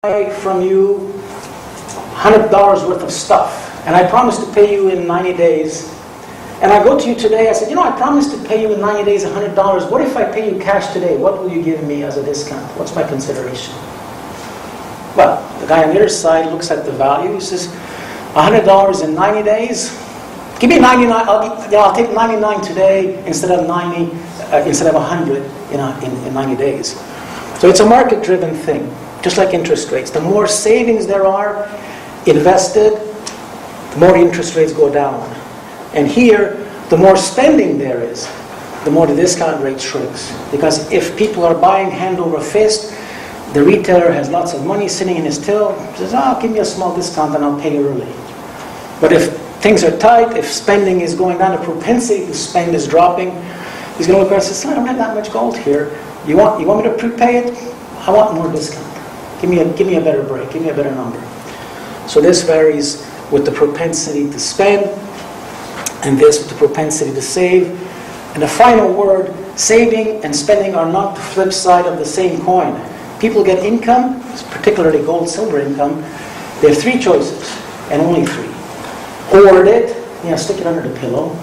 buy from you $100 worth of stuff, and I promise to pay you in 90 days. And I go to you today, I said, I promised to pay you in 90 days $100. What if I pay you cash today? What will you give me as a discount? What's my consideration? Well, the guy on the other side looks at the value. He says, $100 in 90 days? Give me 99. I'll take 99 today instead of 90, instead of 100 in 90 days. So it's a market-driven thing, just like interest rates. The more savings there are invested, the more the interest rates go down. And here, the more spending there is, the more the discount rate shrinks. Because if people are buying hand over fist, the retailer has lots of money sitting in his till, says, give me a small discount and I'll pay you early. But if things are tight, if spending is going down, the propensity to spend is dropping, he's going to look around and say, I don't have that much gold here. You want me to prepay it? I want more discount. Give me a better break. Give me a better number. So this varies with the propensity to spend, and this with the propensity to save. And the final word, saving and spending are not the flip side of the same coin. People get income, particularly gold, silver income. They have three choices, and only three. Hoard it, stick it under the pillow.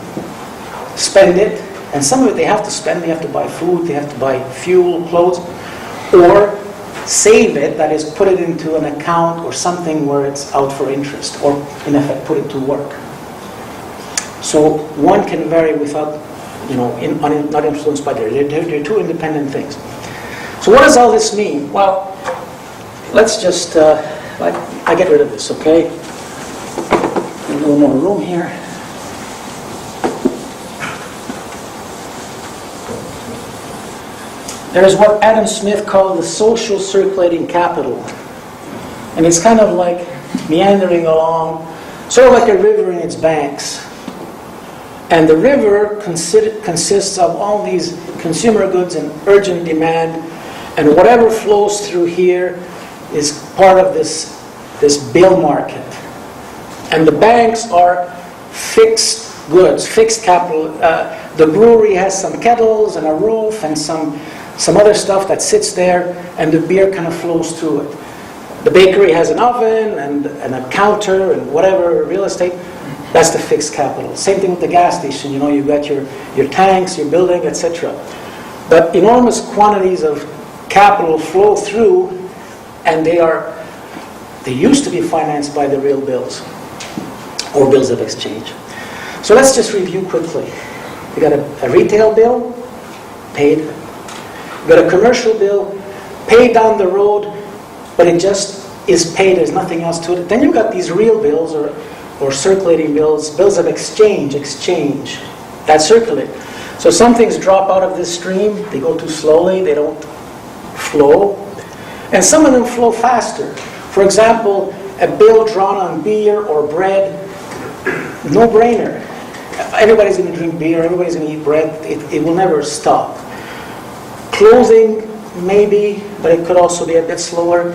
Spend it, and some of it they have to spend. They have to buy food, they have to buy fuel, clothes. Or save it, that is, put it into an account or something where it's out for interest, or in effect, put it to work. So one can vary without, not influenced by the other. They're two independent things. So what does all this mean? Well, let's just, I get rid of this, okay? A little more room here. There's what Adam Smith called the social circulating capital. And it's kind of like meandering along, sort of like a river in its banks. And the river consists of all these consumer goods in urgent demand, and whatever flows through here is part of this bill market. And the banks are fixed goods, fixed capital. The brewery has some kettles and a roof and some other stuff that sits there, and the beer kind of flows through it. The bakery has an oven and a counter and whatever, real estate. That's the fixed capital. Same thing with the gas station. You've got your tanks, your building, etc. But enormous quantities of capital flow through, and they used to be financed by the real bills or bills of exchange. So let's just review quickly. You got a retail bill, paid. You got a commercial bill, paid down the road, but it just is paid. There's nothing else to it. Then you've got these real bills or circulating bills of exchange that circulate. So some things drop out of this stream. They go too slowly. They don't flow. And some of them flow faster. For example, a bill drawn on beer or bread, no-brainer. Everybody's going to drink beer. Everybody's going to eat bread. It will never stop. Clothing, maybe, but it could also be a bit slower.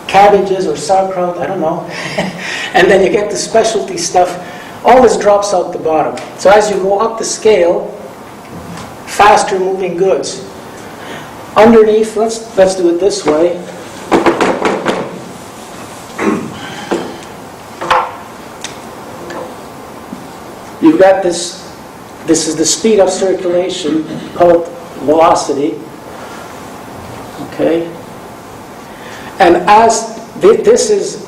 Cabbages or sauerkraut, I don't know. And then you get the specialty stuff. All this drops out the bottom. So as you go up the scale, faster moving goods. Underneath, let's do it this way. You've got this is the speed of circulation, called velocity. Okay? And as this is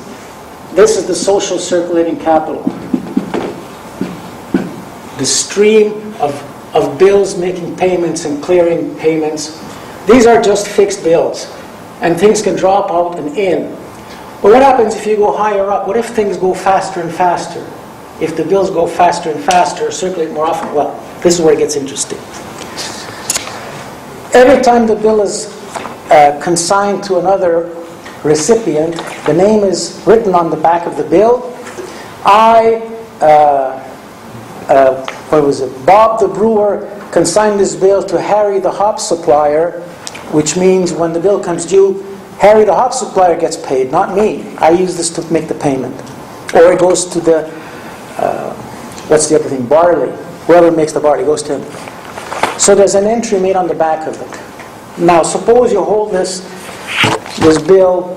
the social circulating capital. The stream of bills making payments and clearing payments. These are just fixed bills. And things can drop out and in. But what happens if you go higher up? What if things go faster and faster? If the bills go faster and faster, circulate more often? Well, this is where it gets interesting. Every time the bill is consigned to another recipient, the name is written on the back of the bill. Bob the brewer consigned this bill to Harry the hop supplier, which means when the bill comes due, Harry the hop supplier gets paid, not me. I use this to make the payment. Or it goes to the, what's the other thing, barley. Whoever makes the barley goes to him. So there's an entry made on the back of it. Now suppose you hold this this bill,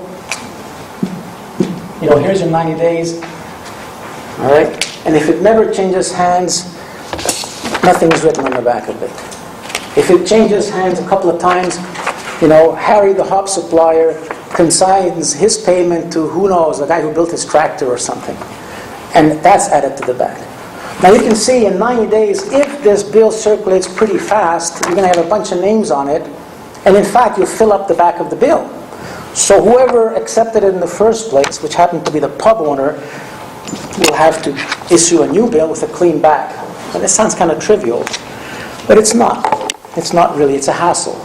here's your 90 days, all right? And if it never changes hands, nothing is written on the back of it. If it changes hands a couple of times, Harry the hop supplier consigns his payment to, who knows, the guy who built his tractor or something. And that's added to the back. Now you can see in 90 days, if this bill circulates pretty fast, you're going to have a bunch of names on it. And in fact, you'll fill up the back of the bill. So whoever accepted it in the first place, which happened to be the pub owner, will have to issue a new bill with a clean back. And this sounds kind of trivial, but it's not. It's not really. It's a hassle.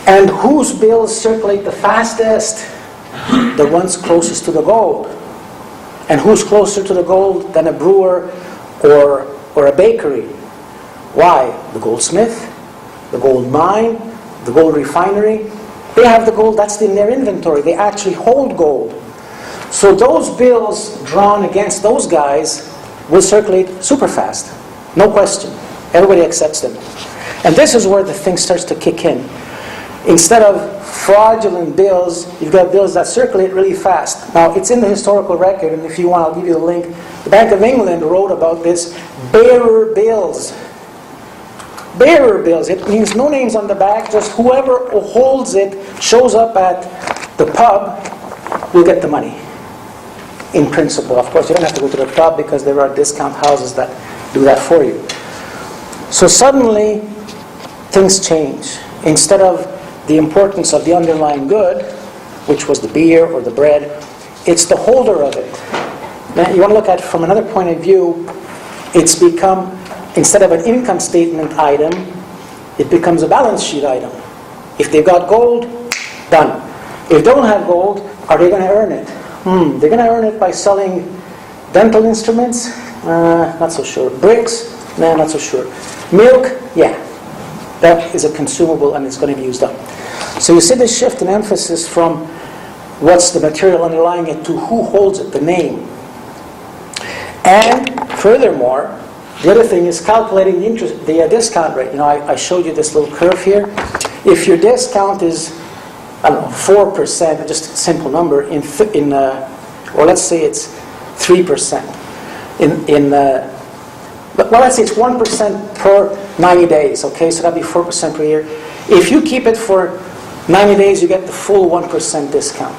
And whose bills circulate the fastest? The ones closest to the gold. And who's closer to the gold than a brewer or a bakery? Why? The goldsmith, the gold mine, the gold refinery. They have the gold, that's in their inventory. They actually hold gold. So those bills drawn against those guys will circulate super fast. No question. Everybody accepts them. And this is where the thing starts to kick in. Instead of fraudulent bills, you've got bills that circulate really fast. Now, it's in the historical record, and if you want, I'll give you the link. The Bank of England wrote about this. Bearer bills. Bearer bills. It means no names on the back, just whoever holds it, shows up at the pub, will get the money. In principle, of course, you don't have to go to the pub because there are discount houses that do that for you. So suddenly, things change. Instead of the importance of the underlying good, which was the beer or the bread, it's the holder of it. Now, you want to look at it from another point of view, it's become, instead of an income statement item, it becomes a balance sheet item. If they've got gold, done. If they don't have gold, are they going to earn it? They're going to earn it by selling dental instruments? Not so sure. Bricks? Nah, not so sure. Milk? Yeah. That is a consumable and it's going to be used up. So you see this shift in emphasis from what's the material underlying it to who holds it, the name. And furthermore, the other thing is calculating the discount rate. I showed you this little curve here. If your discount is, 4%, just a simple number, or let's say it's 3%. Let's say it's 1% per 90 days, okay? So that'd be 4% per year. If you keep it for 90 days, you get the full 1% discount.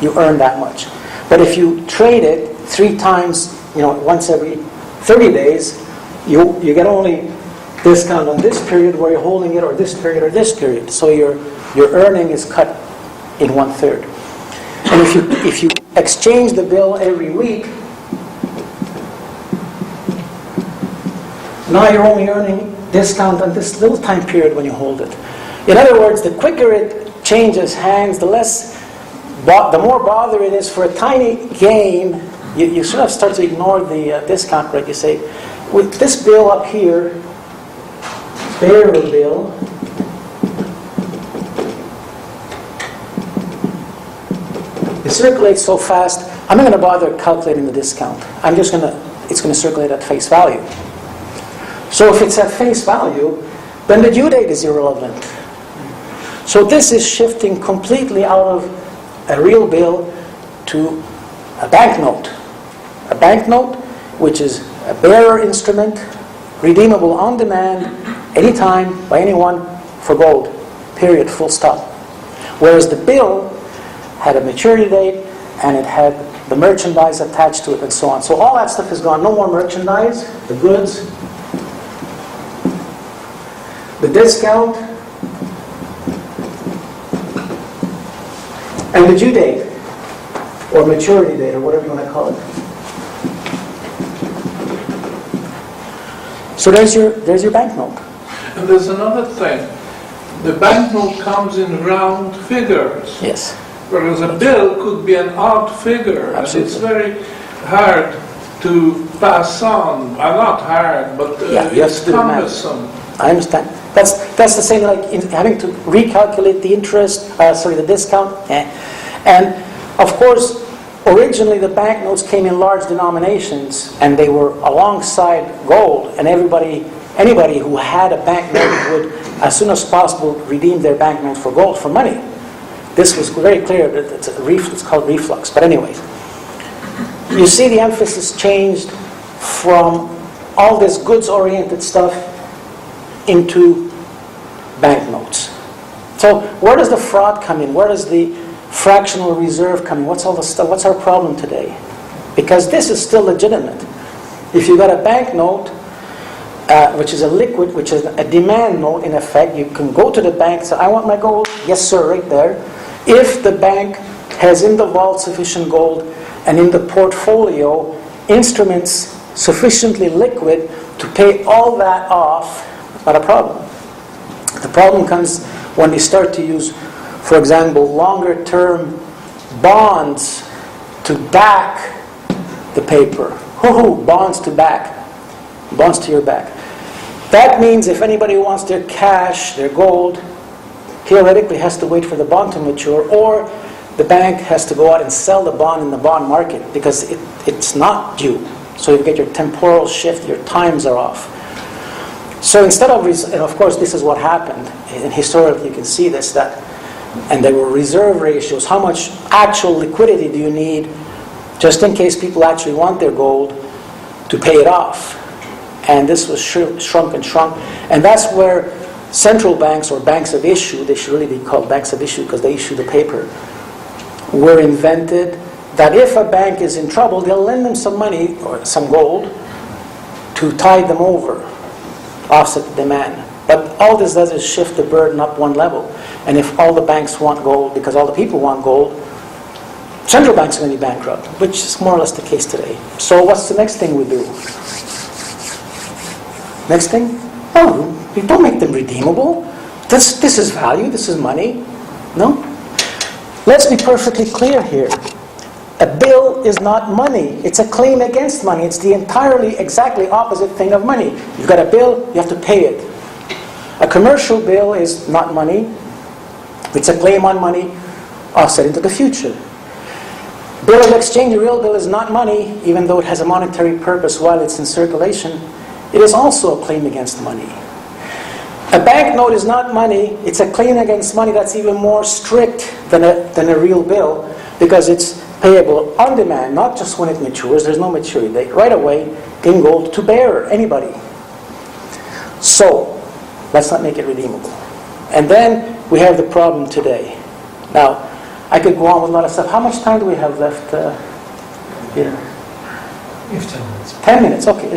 You earn that much. But if you trade it 3 times, once every 30 days, you get only discount on this period where you're holding it, or this period, or this period. So your earning is cut in 1/3. And if you exchange the bill every week, now you're only earning discount on this little time period when you hold it. In other words, the quicker it changes hands, the more bother it is for a tiny gain. You sort of start to ignore the discount rate. You say, with this bill up here, bearer bill, it circulates so fast, I'm not going to bother calculating the discount. It's going to circulate at face value. So if it's at face value, then the due date is irrelevant. So this is shifting completely out of a real bill to a banknote. A banknote, which is a bearer instrument, redeemable on demand, anytime, by anyone, for gold. Period, full stop. Whereas the bill had a maturity date, and it had the merchandise attached to it, and so on. So all that stuff is gone. No more merchandise, the goods, the discount, and the due date, or maturity date, or whatever you want to call it. So there's your banknote. And there's another thing. The banknote comes in round figures. Yes. Whereas a bill could be an odd figure. Absolutely. And it's very hard to pass on. Not hard, but it's cumbersome. I understand. That's the same like having to recalculate the interest, the discount. And of course, originally the banknotes came in large denominations, and they were alongside gold, and anybody who had a banknote would, as soon as possible, redeem their banknote for gold, for money. this was very clear that it's called reflux. But anyway, you see the emphasis changed from all this goods-oriented stuff into banknotes. So where does the fraud come in? Where does the fractional reserve come in? What's all the stuff? What's our problem today? Because this is still legitimate. If you've got a banknote, which is a liquid, which is a demand note in effect, you can go to the bank and say, I want my gold. Yes, sir, right there. If the bank has in the vault sufficient gold and in the portfolio instruments sufficiently liquid to pay all that off, not a problem. The problem comes when they start to use, for example, longer term bonds to back the paper. Bonds to back. Bonds to your back. That means if anybody wants their cash, their gold, theoretically has to wait for the bond to mature, or the bank has to go out and sell the bond in the bond market because it's not due. So you get your temporal shift, your times are off. So instead of, and of course this is what happened, and historically you can see this, and there were reserve ratios, how much actual liquidity do you need just in case people actually want their gold to pay it off. And this was shrunk and shrunk. And that's where central banks, or banks of issue, they should really be called banks of issue because they issue the paper, were invented, that if a bank is in trouble, they'll lend them some money, or some gold, to tide them over, offset the demand. But all this does is shift the burden up one level. And if all the banks want gold, because all the people want gold, central banks are going to be bankrupt, which is more or less the case today. So what's the next thing we do? Next thing? Oh, we don't make them redeemable. This is value, this is money. No? Let's be perfectly clear here. A bill is not money. It's a claim against money. It's the entirely, exactly opposite thing of money. You've got a bill, you have to pay it. A commercial bill is not money. It's a claim on money offset into the future. Bill of exchange, a real bill, is not money, even though it has a monetary purpose while it's in circulation. It is also a claim against money. A banknote is not money. It's a claim against money that's even more strict than a real bill, because it's payable on demand, not just when it matures. There's no maturity date. Right away, in gold, to bearer, anybody. So, let's not make it redeemable. And then we have the problem today. Now, I could go on with a lot of stuff. How much time do we have left, Peter? You have 10 minutes. 10 minutes, okay.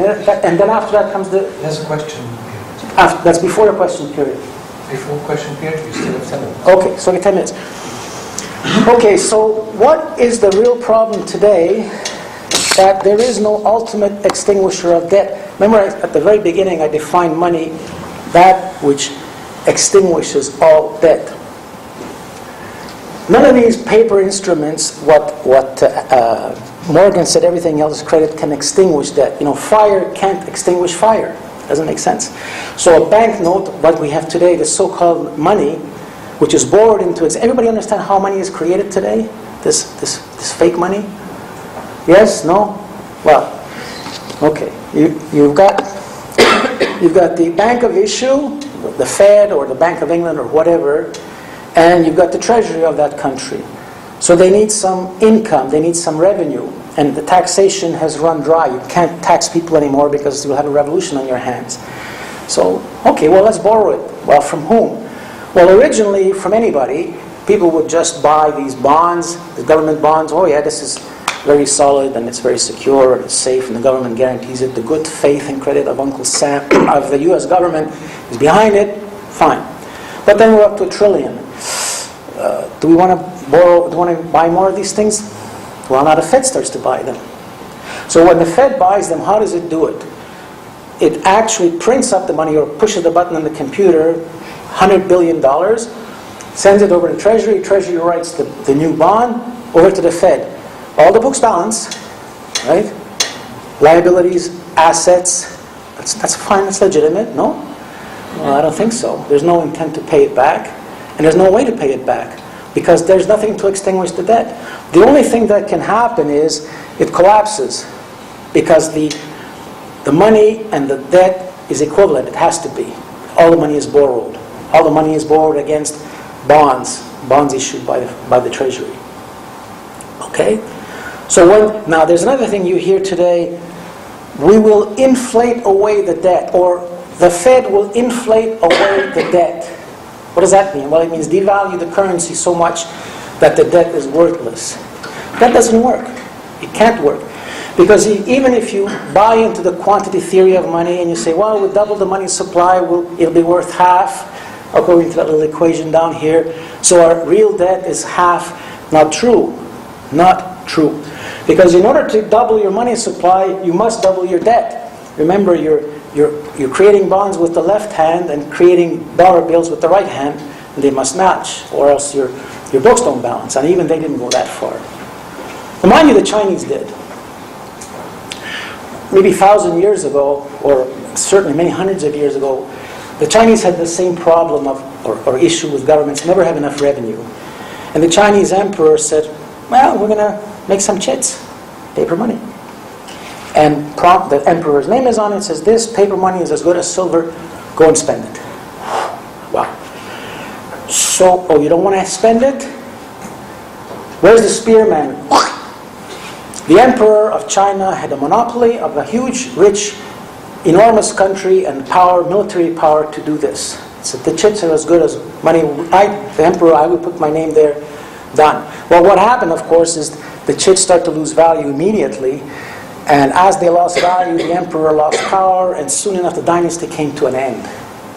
And then after that comes the... There's a question period. That's before the question period. Before question period, you still have 10 minutes. Okay, so 10 minutes. Okay, so what is the real problem today? That there is no ultimate extinguisher of debt. Remember, at the very beginning, I defined money, that which extinguishes all debt. None of these paper instruments, what Morgan said, everything else credit, can extinguish debt. Fire can't extinguish fire. Doesn't make sense. So a banknote, what we have today, the so-called money, which is borrowed into it. Everybody understand how money is created today? This fake money? Yes? No? Well, okay. You've got the Bank of Issue, the Fed or the Bank of England or whatever, and you've got the Treasury of that country. So they need some income, they need some revenue, and the taxation has run dry. You can't tax people anymore because you'll have a revolution on your hands. So, okay, well, let's borrow it. Well, from whom? Well, originally, from anybody. People would just buy these bonds, the government bonds. Oh yeah, this is very solid and it's very secure and it's safe and the government guarantees it. The good faith and credit of Uncle Sam, of the US government, is behind it. Fine. But then we're up to $1 trillion. Do we want to borrow? Do we want to buy more of these things? Well, now the Fed starts to buy them. So when the Fed buys them, how does it do it? It actually prints up the money or pushes the button on the computer, $100 billion, sends it over to Treasury. Treasury writes the new bond over to the Fed. All the books balance, right? Liabilities, assets. That's fine. That's legitimate. No? Well, I don't think so. There's no intent to pay it back, and there's no way to pay it back because there's nothing to extinguish the debt. The only thing that can happen is it collapses because the money and the debt is equivalent. It has to be. All the money is borrowed. All the money is borrowed against bonds. bonds issued by the Treasury. Okay? So now there's another thing you hear today. We will inflate away the debt, or the Fed will inflate away the debt. What does that mean? Well, it means devalue the currency so much that the debt is worthless. That doesn't work. It can't work. Because even if you buy into the quantity theory of money and you say, well, we'll double the money supply, it'll be worth half, according to that little equation down here. So our real debt is half. Not true. Not true. Because in order to double your money supply, you must double your debt. Remember, you're creating bonds with the left hand and creating dollar bills with the right hand, and they must match, or else your books don't balance. And even they didn't go that far. But mind you, the Chinese did. Maybe 1,000 years ago, or certainly many hundreds of years ago, the Chinese had the same problem or issue with governments, never have enough revenue. And the Chinese emperor said, well, we're going to make some chits, paper money. And the emperor's name is on it, says this paper money is as good as silver, go and spend it. Wow. So, you don't want to spend it? Where's the spearman? The emperor of China had a monopoly of a huge, rich, enormous country and power, military power to do this. So the chits are as good as money. The emperor, I would put my name there, done. Well, what happened, of course, is the chits start to lose value immediately. And as they lost value, the emperor lost power, and soon enough the dynasty came to an end.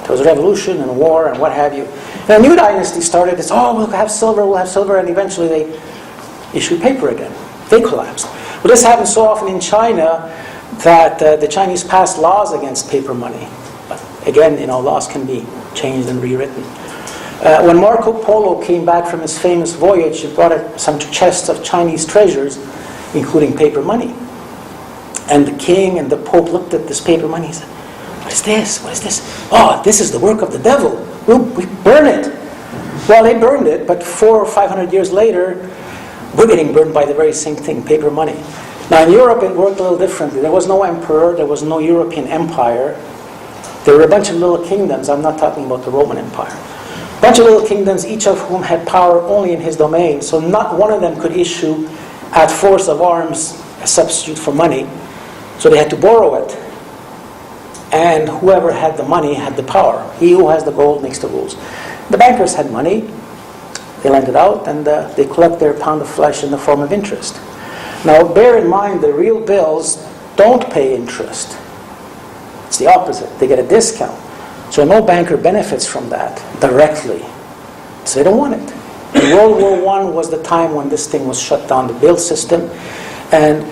There was a revolution and a war and what have you. And a new dynasty started. It's, we'll have silver, and eventually they issued paper again. They collapsed. Well, this happens so often in China that the Chinese passed laws against paper money. But again, laws can be changed and rewritten. When Marco Polo came back from his famous voyage, he brought some chests of Chinese treasures, including paper money. And the king and the pope looked at this paper money and said, what is this? What is this? Oh, this is the work of the devil. We burn it. Well, they burned it, but 400 or 500 years later, we're getting burned by the very same thing, paper money. Now in Europe it worked a little differently. There was no emperor, there was no European empire. There were a bunch of little kingdoms. I'm not talking about the Roman Empire. A bunch of little kingdoms, each of whom had power only in his domain. So not one of them could issue at force of arms a substitute for money. So they had to borrow it. And whoever had the money had the power. He who has the gold makes the rules. The bankers had money. They lend it out, and they collect their pound of flesh in the form of interest. Now, bear in mind, the real bills don't pay interest. It's the opposite. They get a discount. So no banker benefits from that directly. So they don't want it. And World War I was the time when this thing was shut down, the bill system. And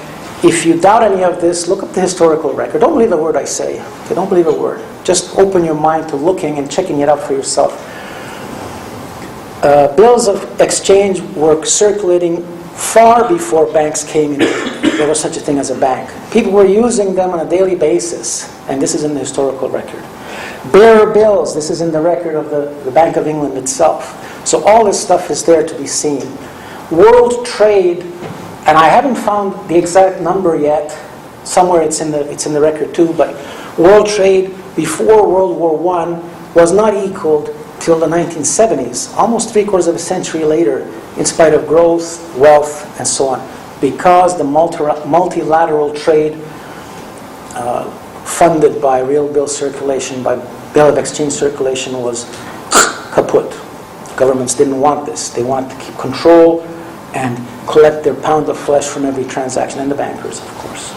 if you doubt any of this, look up the historical record. Don't believe a word I say. Okay, don't believe a word. Just open your mind to looking and checking it out for yourself. Bills of exchange were circulating far before banks came in. There was such a thing as a bank. People were using them on a daily basis, and this is in the historical record. Bearer bills, this is in the record of the Bank of England itself. So all this stuff is there to be seen. World trade, and I haven't found the exact number yet. Somewhere it's in the record too, but world trade before World War I was not equaled till the 1970s, almost 3/4 of a century later, in spite of growth, wealth, and so on, because the multilateral trade funded by real bill circulation, by bill of exchange circulation, was kaput. Governments didn't want this. They wanted to keep control and collect their pound of flesh from every transaction, and the bankers, of course.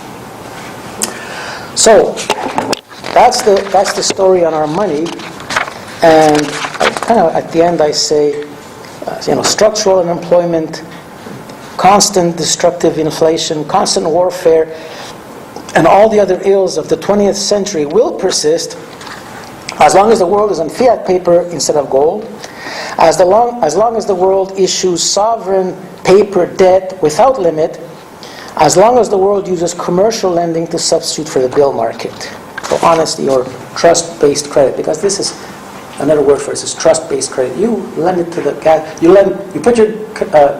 So that's the story on our money. And kind of at the end I say, structural unemployment, constant destructive inflation, constant warfare, and all the other ills of the 20th century will persist as long as the world is on fiat paper instead of gold, as long as the world issues sovereign paper debt without limit, as long as the world uses commercial lending to substitute for the bill market. So honesty or trust-based credit, because this is another word for this is trust-based credit. You lend it to the gas. You put your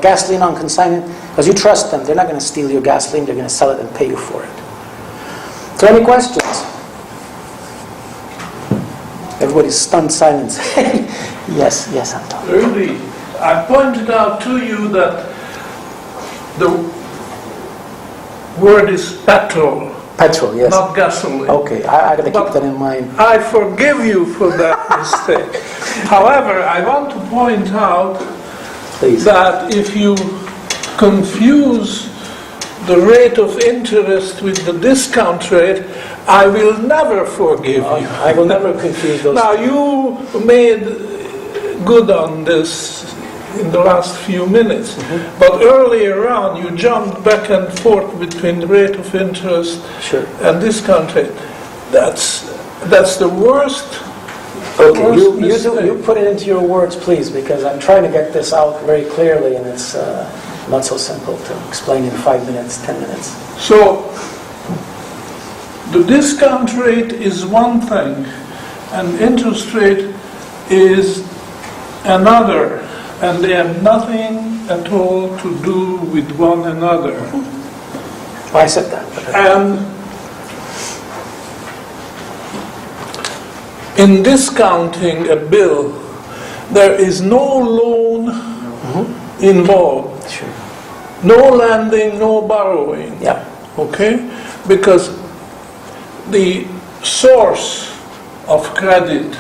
gasoline on consignment because you trust them. They're not going to steal your gasoline. They're going to sell it and pay you for it. So, any questions? Everybody's stunned silence. Yes, Antal. Early, I pointed out to you that the word is petrol. Petrol, yes. Not gasoline. Okay, I got to keep that in mind. I forgive you for that mistake. However, I want to point out Please. that if you confuse the rate of interest with the discount rate, I will never forgive you. I will never confuse those. Now, you made good on this in the last few minutes, but earlier on you jumped back and forth between the rate of interest and discount rate. That's the worst. Okay, you put it into your words, please, because I'm trying to get this out very clearly, and it's not so simple to explain in 5 minutes, 10 minutes. So, the discount rate is one thing, and interest rate is another, and they have nothing at all to do with one another. I said that. And in discounting a bill, there is no loan involved. Sure. No lending, no borrowing. Yeah. Okay? Because the source of credit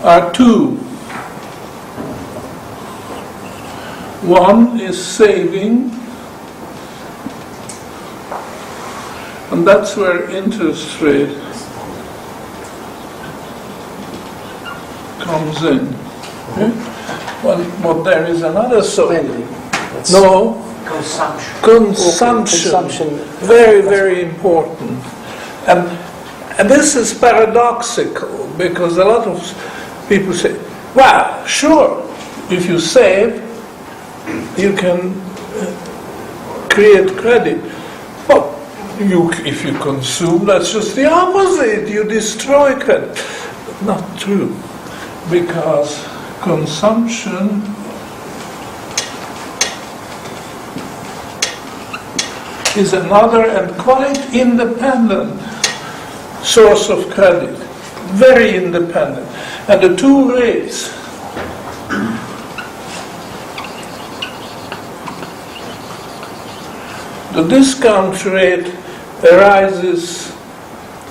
are two. One is saving, and that's where interest rate comes in. Okay? But there is another source. No. Consumption. Very, very important. And this is paradoxical, because a lot of people say, well, sure, if you save, you can create credit. But if you consume, that's just the opposite. You destroy credit. Not true. Because consumption is another and quite independent source of credit. Very independent. And the two rates the discount rate arises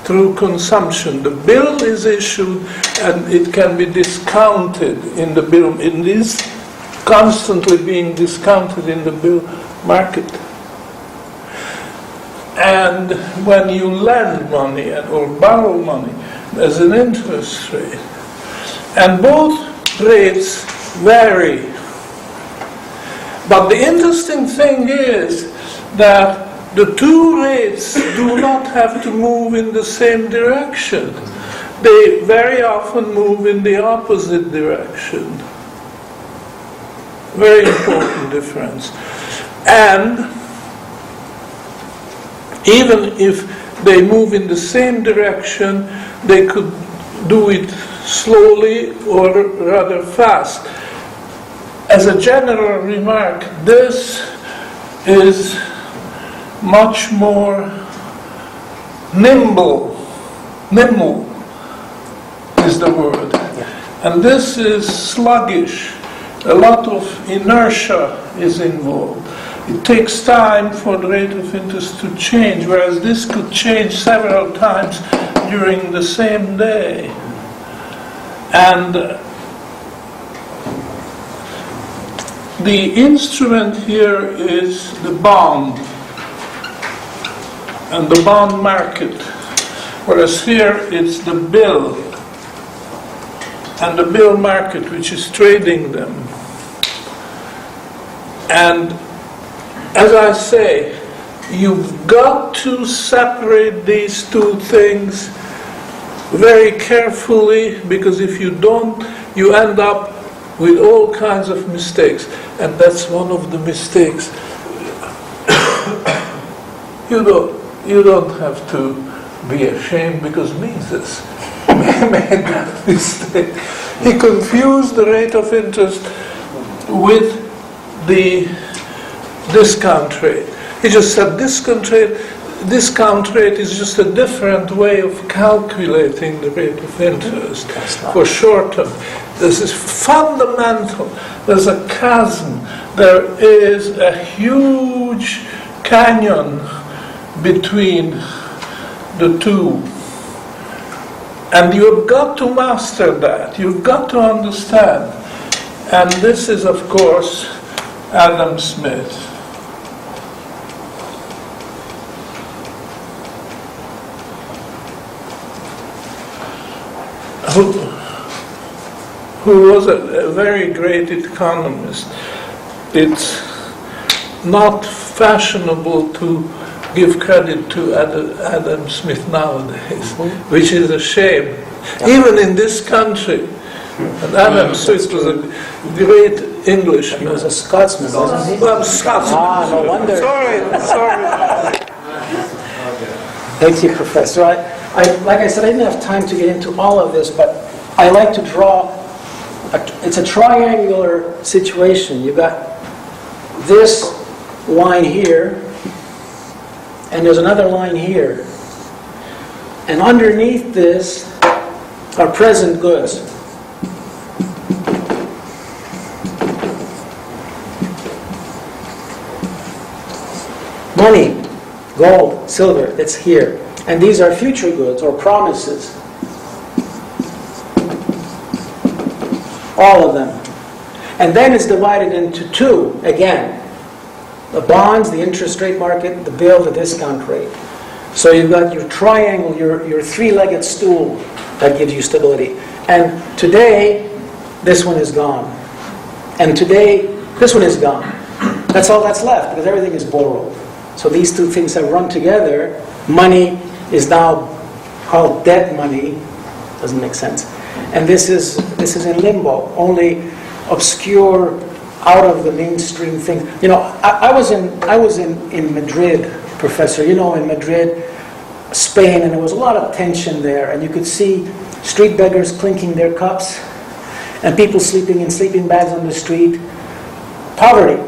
through consumption. The bill is issued and it can be discounted in the bill. It is constantly being discounted in the bill market. And when you lend money or borrow money, there's an interest rate. And both rates vary. But the interesting thing is that the two rates do not have to move in the same direction. They very often move in the opposite direction. Very important difference. And even if they move in the same direction, they could do it slowly or rather fast. As a general remark, this is much more nimble is the word. And this is sluggish. A lot of inertia is involved. It takes time for the rate of interest to change, whereas this could change several times during the same day. And the instrument here is the bond and the bond market, whereas here it's the bill and the bill market, which is trading them. And as I say, you've got to separate these two things very carefully, because if you don't, you end up with all kinds of mistakes. And that's one of the mistakes. You don't have to be ashamed, because Mises made that mistake. He confused the rate of interest with the discount rate. He just said discount rate, discount rate is just a different way of calculating the rate of interest for short term. This is fundamental. There's a chasm. There is a huge canyon between the two. And you've got to master that. You've got to understand. And this is, of course, Adam Smith. Who was a very great economist. It's not fashionable to give credit to Adam Smith nowadays, which is a shame. Even in this country. And Adam Smith was a great Englishman. He was a Scotsman, wasn't he? Well, Scotsman. Ah, no wonder. Sorry. Thank you, Professor. Like I said, I didn't have time to get into all of this, but I like to draw. It's a triangular situation. You've got this line here, and there's another line here. And underneath this are present goods. Money, gold, silver, it's here. And these are future goods or promises. All of them. And then it's divided into two, again. The bonds, the interest rate market, the bill, the discount rate. So you've got your triangle, your three-legged stool that gives you stability. And today, this one is gone. And today, this one is gone. That's all that's left, because everything is borrowed. So these two things have run together. Money is now called debt money. Doesn't make sense. And this is in limbo, only obscure, out of the mainstream thing. You know, I was in Madrid, Professor. You know, in Madrid, Spain, and there was a lot of tension there, and you could see street beggars clinking their cups, and people sleeping in sleeping bags on the street. Poverty.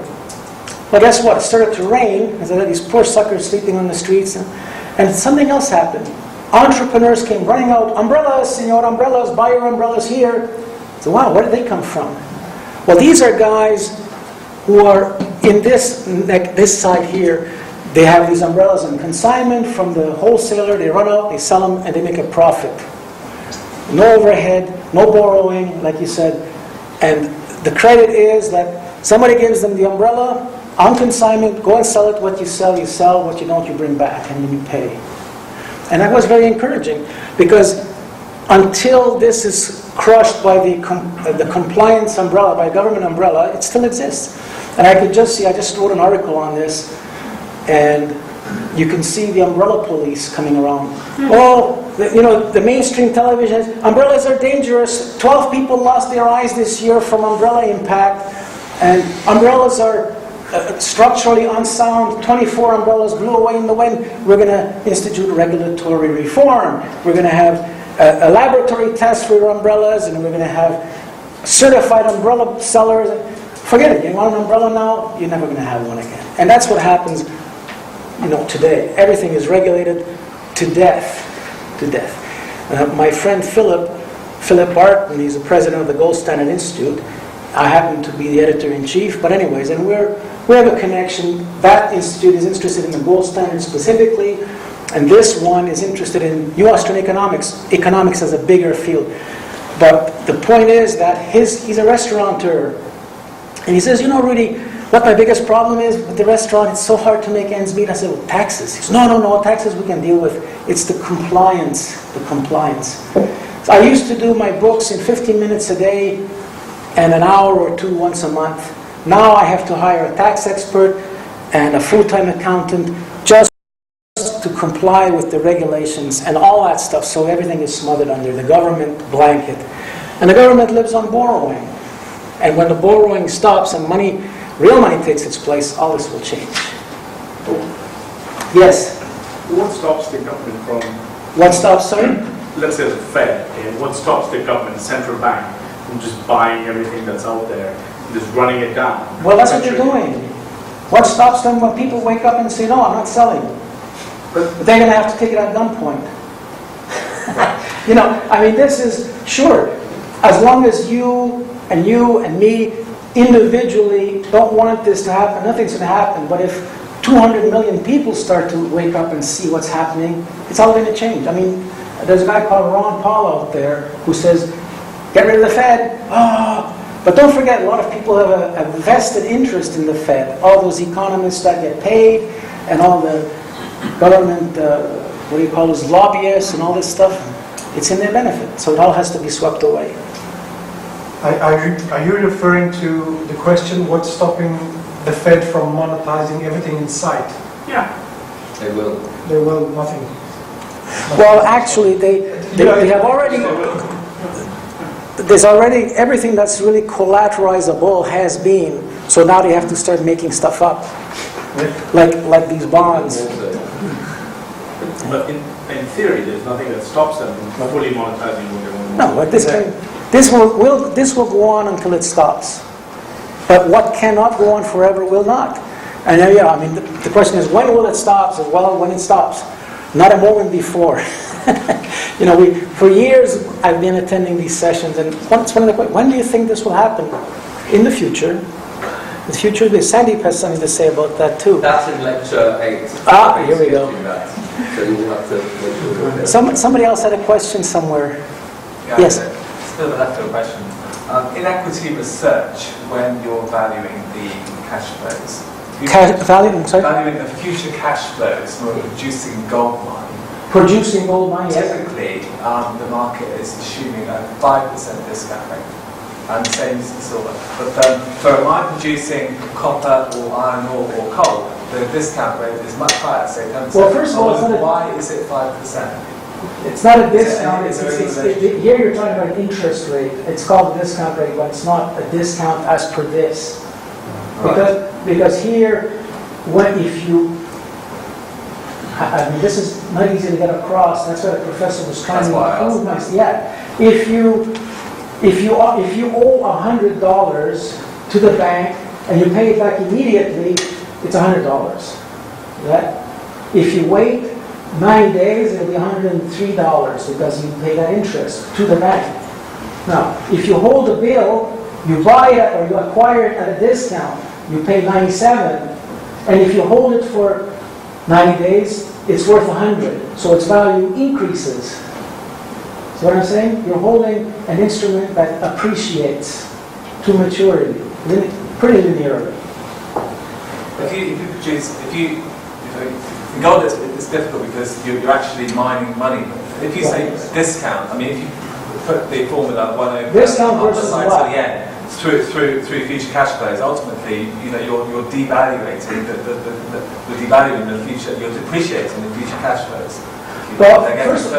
But guess what? It started to rain, and there were these poor suckers sleeping on the streets, and something else happened. Entrepreneurs came running out. Umbrellas, senor, umbrellas, buy your umbrellas here. So wow, where did they come from? Well, these are guys who are in this side here. They have these umbrellas on consignment from the wholesaler. They run out, they sell them, and they make a profit. No overhead, no borrowing, like you said. And the credit is that somebody gives them the umbrella on consignment. Go and sell it. What you sell, what you don't, you bring back, and then you pay. And that was very encouraging, because until this is crushed by the compliance umbrella, by government umbrella, it still exists. And I could just see, I just wrote an article on this, and you can see the umbrella police coming around. Oh, the mainstream television says, umbrellas are dangerous. 12 people lost their eyes this year from umbrella impact, and umbrellas are structurally unsound. 24 umbrellas blew away in the wind. We're going to institute regulatory reform. We're going to have a laboratory test for your umbrellas, and we're going to have certified umbrella sellers. Forget it. You want an umbrella now? You're never going to have one again. And that's what happens, today. Everything is regulated to death. To death. My friend Philip Barton, he's the president of the Gold Standard Institute. I happen to be the editor-in-chief, but anyways, and we have a connection. That institute is interested in the gold standard specifically, and this one is interested in New Austrian economics. Economics as a bigger field. But the point is that he's a restaurateur, and he says, Rudy, what my biggest problem is with the restaurant, it's so hard to make ends meet. I said, well, taxes. He says, no, taxes we can deal with. It's the compliance. So I used to do my books in 15 minutes a day, and an hour or two once a month. Now I have to hire a tax expert and a full-time accountant just to comply with the regulations and all that stuff, so everything is smothered under the government blanket. And the government lives on borrowing. And when the borrowing stops and real money takes its place, all this will change. Yes? What stops the government from... What stops, sorry? Let's say the Fed. Okay? What stops the government, the central bank, from just buying everything that's out there and just running it down? Well, that's what they're doing. What stops them when people wake up and say, no, I'm not selling? But they're going to have to take it at gunpoint. You know, I mean, this is, sure, as long as you and me individually don't want this to happen, nothing's going to happen. But if 200 million people start to wake up and see what's happening, it's all going to change. I mean, there's a guy called Ron Paul out there who says, get rid of the Fed. Oh. But don't forget, a lot of people have a vested interest in the Fed. All those economists that get paid, and all the government, what do you call those, lobbyists and all this stuff, it's in their benefit. So it all has to be swept away. Are you referring to the question, what's stopping the Fed from monetizing everything in sight? Yeah. They will. They will nothing. Well, actually, they have already, there's already, everything that's really collateralizable has been, so now they have to start making stuff up, like these bonds. But in theory, there's nothing that stops them from fully monetizing what they want. No, but this will go on until it stops. But what cannot go on forever will not. And yeah, I mean, the question is, when will it stop? So, well, when it stops, not a moment before. You know, for years I've been attending these sessions, and it's one of the questions, when do you think this will happen? In the future. The future, Sandeep has something to say about that too. That's in lecture 8. Here we go. So you will have to make sure Somebody else had a question somewhere. Yeah, Yes. Still a leftover question. In equity research, when you're valuing the cash flows, Valuing the future cash flows for producing gold mine, producing gold mine, yes. typically the market is assuming a 5% discount rate. And the same as the silver. But for a mine producing copper or iron ore or coal, the discount rate is much higher, say 10%. Well, first of all, why is it 5%? It's not a discount. Here you're talking about an interest rate. It's called a discount rate, but it's not a discount as per this. Because here, if you, I mean, this is not easy to get across. That's what the professor was trying to prove. Yeah, if you owe $100 to the bank and you pay it back immediately, it's $100. Right? If you wait 9 days, it'll be $103 because you pay that interest to the bank. Now, if you hold a bill, you buy it or you acquire it at a discount, you pay $97, and if you hold it for 90 days, it's worth $100. So its value increases. See what I'm saying? You're holding an instrument that appreciates to maturity, pretty linearly. If you gold, it's difficult because you're actually mining money. If you say discount, I mean, if you put the formula 1 over discount versus what? what? To the end, through future cash flows, ultimately, you know, you're devaluing the future, you're depreciating the future cash flows. Well, first,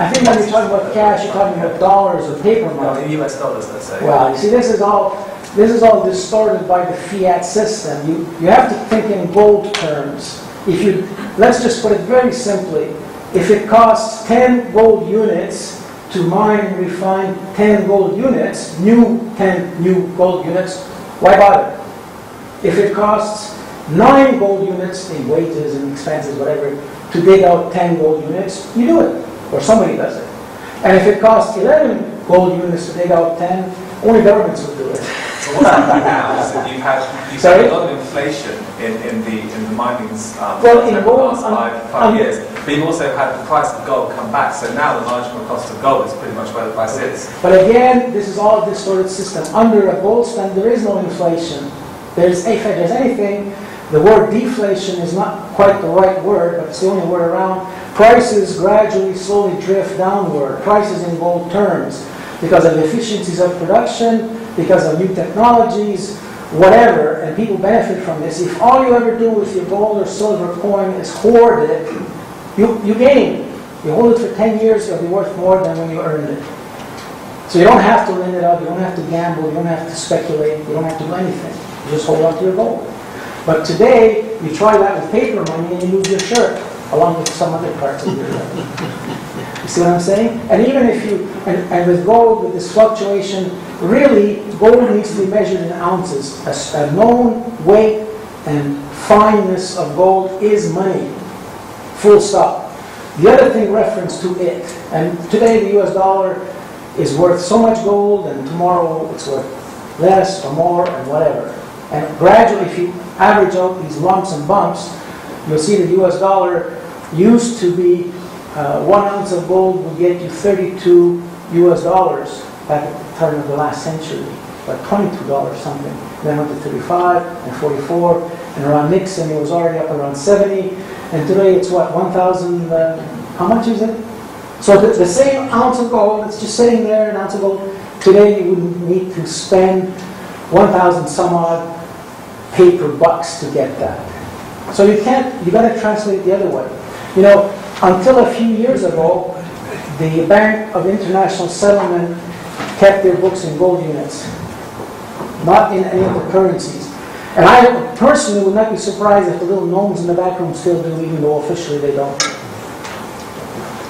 I think when you're talking about cash, you're talking about dollars or paper money. In US dollars, let's say. Well, you see, this is all distorted by the fiat system. You have to think in gold terms. Let's just put it very simply. If it costs 10 gold units to mine and refine 10 gold units, 10 new gold units, why bother? If it costs 9 gold units in wages and expenses, whatever, to dig out 10 gold units, you do it, or somebody does it. And if it costs 11 gold units to dig out 10, only governments would do it. So what's happening now is that you've had a lot of inflation in the mining's in gold, the last 5 years, but you've also had the price of gold come back. So now the marginal cost of gold is pretty much where the price is. But again, this is all a distorted system. Under a gold standard, there is no inflation. If there's anything, the word deflation is not quite the right word, but it's the only word around. Prices gradually, slowly drift downward. Prices in gold terms, because of efficiencies of production, because of new technologies, whatever, and people benefit from this. If all you ever do with your gold or silver coin is hoard it, you gain. You hold it for 10 years, it'll be worth more than when you earned it. So you don't have to lend it out, you don't have to gamble, you don't have to speculate, you don't have to do anything. You just hold on to your gold. But today, you try that with paper money and you lose your shirt, along with some other parts of your life. You see what I'm saying? And even if and with gold, with this fluctuation, really, gold needs to be measured in ounces. A known weight and fineness of gold is money. full stop. The other thing reference to it, and today the US dollar is worth so much gold, and tomorrow it's worth less or more and whatever. And gradually, if you average out these lumps and bumps, you'll see the US dollar used to be 1 ounce of gold would get you 32 US dollars back at the turn of the last century, like $22 something. Then went to 35 and 44, and around Nixon it was already up around 70, and today it's what, 1,000, how much is it? So the same ounce of gold, it's just sitting there, an ounce of gold, today you would need to spend 1,000 some odd paper bucks to get that. So you got to translate it the other way. You know, until a few years ago, the Bank of International Settlement kept their books in gold units, not in any of the currencies. And I personally would not be surprised if the little gnomes in the back room still do, even though officially they don't.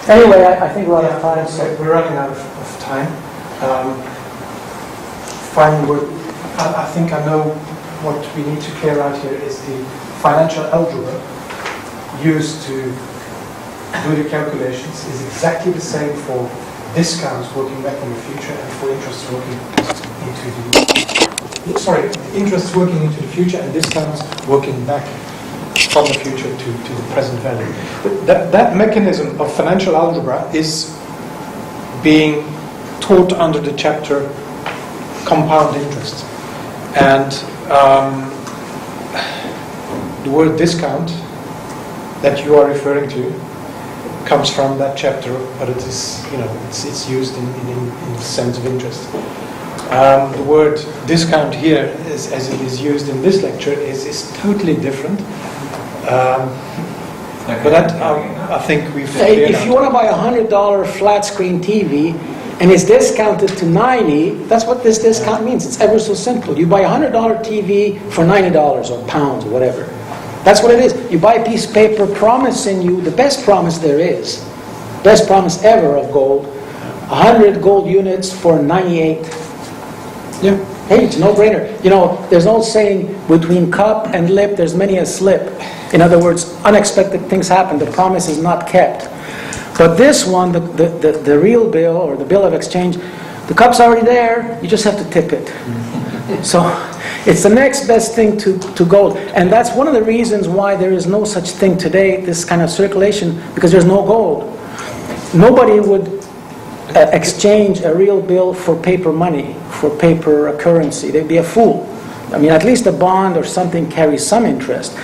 Anyway, I think we're out of time. So we're running out of time. Final word. I think I know what we need to clear out here is the financial algebra used to do the calculations is exactly the same for discounts working back in the future and for interest working into the future and discounts working back from the future to the present value. That mechanism of financial algebra is being taught under the chapter compound interest. And the word discount that you are referring to comes from that chapter, but it is, it's used in the sense of interest. The word discount here, as it is used in this lecture, is totally different. But that, I think we've cleared if you want to buy a $100 flat screen TV and it's discounted to $90, that's what this discount means. It's ever so simple. You buy a $100 TV for $90 or pounds or whatever. That's what it is. You buy a piece of paper promising you the best promise there is, best promise ever of gold, 100 gold units for 98. Yeah. Hey, it's a no-brainer. You know, there's an old saying, between cup and lip, there's many a slip. In other words, unexpected things happen. The promise is not kept. But this one, the real bill, or the bill of exchange, the cup's already there. You just have to tip it. So it's the next best thing to gold. And that's one of the reasons why there is no such thing today, this kind of circulation, because there's no gold. Nobody would exchange a real bill for paper money, for paper currency. They'd be a fool. I mean, at least a bond or something carries some interest.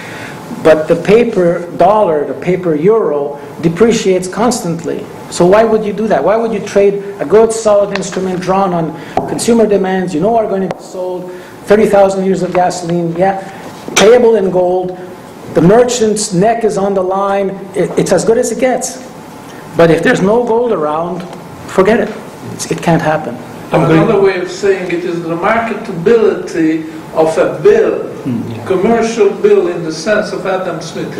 But the paper dollar, the paper euro, depreciates constantly. So why would you do that? Why would you trade a good, solid instrument drawn on consumer demands, are going to be sold, 30,000 liters of gasoline, payable in gold, the merchant's neck is on the line, it's as good as it gets. But if there's no gold around, forget it. It can't happen. Another way of saying it is the marketability of a bill, commercial bill in the sense of Adam Smith,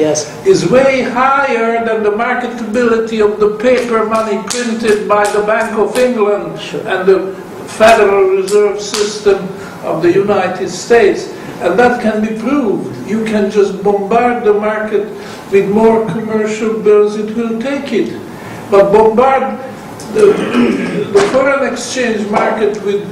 is way higher than the marketability of the paper money printed by the Bank of England and the Federal Reserve System of the United States. And that can be proved. You can just bombard the market with more commercial bills, it will take it. But bombard the foreign exchange market with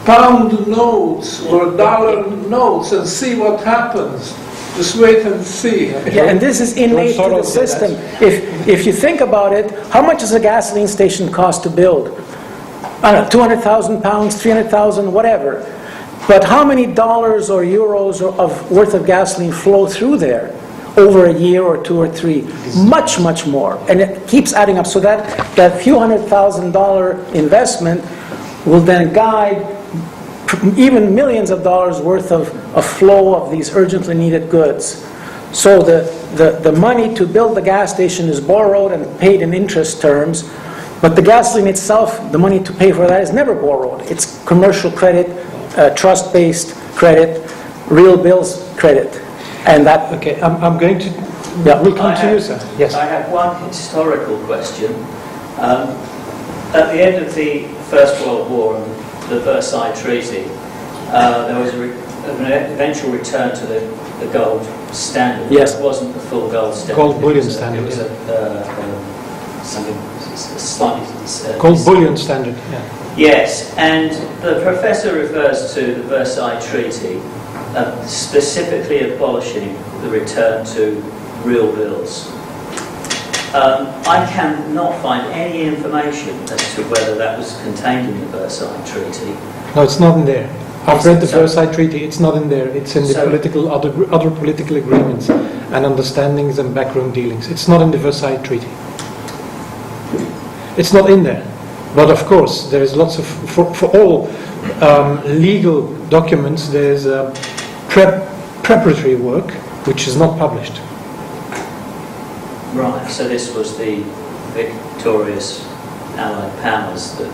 pound notes or dollar notes and see what happens. Just wait and see. Yeah, and this is innate to the system. If you think about it, how much does a gasoline station cost to build? I don't know, 200,000 pounds, 300,000, whatever. But how many dollars or euros of worth of gasoline flow through there over a year or two or three? Much, much more. And it keeps adding up. So that few $100,000 investment will then guide even millions of dollars worth of flow of these urgently needed goods. So the money to build the gas station is borrowed and paid in interest terms, but the gasoline itself, the money to pay for that is never borrowed. It's commercial credit, trust-based credit, real bills credit. And that... Okay, I'm going to... Yeah, we'll come to you, sir. Yes. I have one historical question. At the end of the First World War and the Versailles Treaty, there was an eventual return to the gold standard. Yes. It wasn't the full gold standard. Gold bullion It was standard, It was something slightly... Gold bullion standard. Yeah. Yes, and the professor refers to the Versailles Treaty specifically abolishing the return to real bills. I cannot find any information as to whether that was contained in the Versailles Treaty. No, it's not in there. I've read the So- Versailles Treaty. It's not in there. It's in the So- political other political agreements and understandings and backroom dealings. It's not in the Versailles Treaty. It's not in there. But of course, there is lots of for all legal documents. There's preparatory work which is not published. Right, so this was the victorious Allied powers that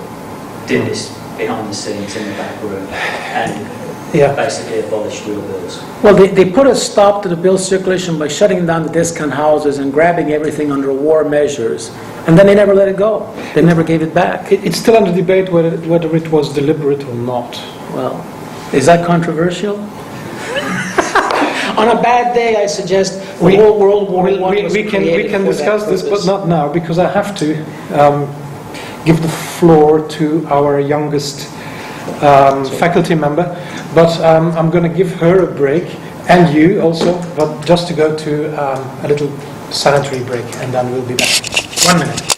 did this behind the scenes in the back room and Yeah. basically abolished real bills. Well, they put a stop to the bill circulation by shutting down the discount houses and grabbing everything under war measures. And then they never let it go. They never gave it back. It's still under debate whether it was deliberate or not. Well, is that controversial? On a bad day, I suggest the whole World War I was we can created for discuss that this, but purpose. not now because I have to give the floor to our youngest faculty member. But I'm going to give her a break, and you also, but just to go to a little sanitary break, and then we'll be back. 1 minute.